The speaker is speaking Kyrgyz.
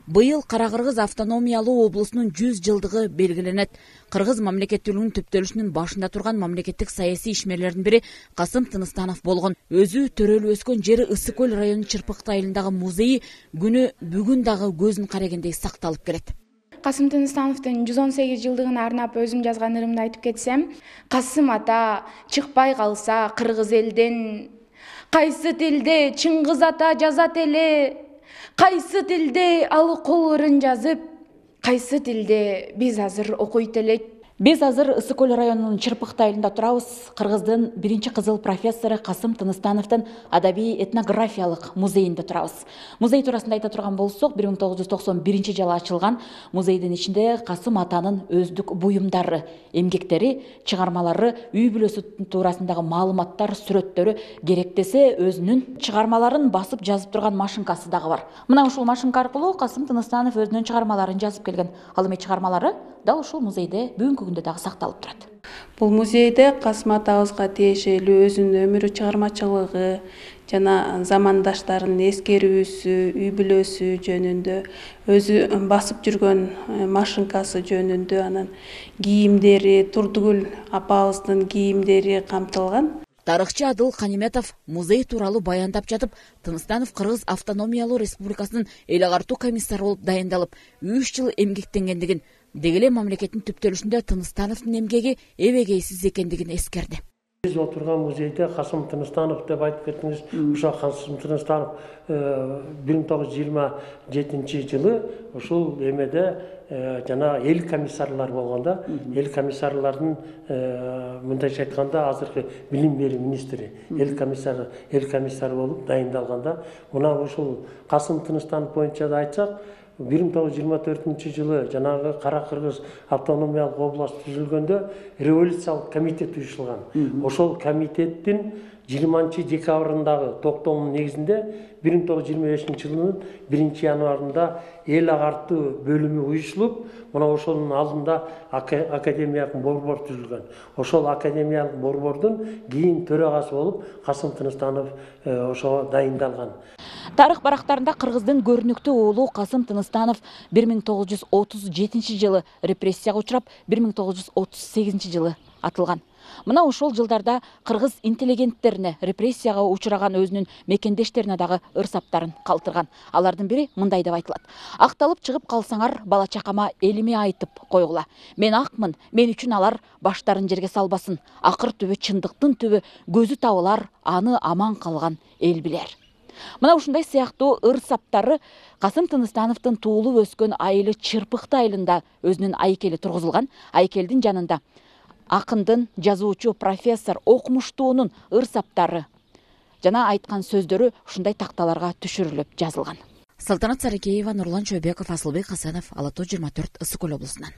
Быйыл Кара-Кыргыз автономиялуу облусунун 100 жылдыгы белгиленет. Кыргыз мамлекеттүүлүгүнүн түптөлүшүнүн башында турган мамлекеттик саясий ишмерлердин бири Касым Тыныстанов болгон. Өзү төрөлүп өскөн жери Ысык көл районунун Чырпыкты айылындагы музейи күнү бүгүн дагы көздүн карагендей сакталып келет. Касым Тыныстановдун 118 жылдыгына арнап өзүм жазган ырымды айтып кетсем, Касым ата чыкпай калса кыргыз элден, кайсы тилде Чыңгыз ата жазат эле, кайсы тилде ал кол ырын жазып, кайсы тилде биз азыр окуйт элек. Биз азыр Ысык көл районунун Чырпыкты айылында турабыз. Кыргыздын биринчи кызыл профессору Касым Тыныстановдун адабий этнографиялык музейинде турабыз. Музей туурасында айта турган болсок, 1991 жылы ачылган. Музейдин ичинде Касым атанын өздүк буюмдары, эмгектери, чыгармалары, үй бүлөсү туурасындагы маалыматтар, сүрөттөрү, керектесе өзүнүн чыгармаларын басып жазып турган машинкасы дагы бар. Мына ушул машинка аркылуу Касым Тыныстанов өзүнүн чыгармаларын жазып келген. Ал эми чыгармалары дал ушул музейде бүгүнкү күндө дагы сакталып турат. Бул музейде Касым атабызга тиешелүү өзүнүн өмүрү, чыгармачылыгы жана замандаштарын эскерүүсү, үй бүлөсү жөнүндө, өзү басып жүргөн машинкасы жөнүндө, анан кийимдери, Турдугүл апабыздын кийимдери камтылган. Тарыхчы Адыл Каниметов музей тууралуу баяндап жатып, Тыныстанов Кыргыз автономиялуу республикасынын эл агартуу комиссары болуп дайындалып, 3 жыл эмгектенгендигин, деги эле мамлекеттин түптөлүшүндө Тыныстановдун эмгеги эбегейсиз экендигин эскерди. Биз отурган музейде Касым Тыныстанов деп айтып кеттиңиз. Ошо Касым Тыныстанов 1927 жылы ушул эмеде жана эл комиссарлар болгондо, эл комиссарлардын мындайча айтканда азыркы билим берүү министри, эл комиссары болуп дайындалганда, мына ушул Касым Тыныстанов боюнча да айтсак, 1924 жылы жанагы Кара-Кыргыз автономиялык область түзүлгөндө революциялык комитет уюшулган. Ошол комитеттин 20 декабрындагы токтомунун негизинде 1925 жылынын 1 январында эл агартуу бөлүмү уюшулуп, мына ошонун алдында академиялык борбор түзүлгөн. Ошол академиялык борбордун кийин төрагасы болуп Касым Тыныстанов ошого дайындалган. Тарых барактарында Кыргыздын көрүнүктүү уулу Касым Тыныстанов 1937 жылы репрессияга учурап, 1938 жылы атылган. Мына ошол жылдарда кыргыз интеллигенттерине, репрессияга учураган өзүнүн мекендештерине дагы ырсаптарын калтырган. Алардын бири мындай деп айтылат: "Акталып чыгып калсаңар, бала чакама элиме айтып койгула. Мен акмын, мен үчүн алар баштарын жерге салбасын. Акыр түбү чындыктын түбү, көзү табылар, аны аман калган эл билер." Мына ушундай сыяктуу ырсаптары Касым Тыныстановдун туулуп өскөн айылы Чырпыкты айылында өзүнүн айкели тургузулган. Айкелдин жанында акындын, жазуучу, профессор, окумуштуунун ырсаптары жана айткан сөздөрү ушундай такталарга түшүрүлүп жазылган. Салтанат Сарыкеева, Нурлан Чойбеков, Асылбек Хасанов, Ала Тоо 24, Ысык көл облусунан.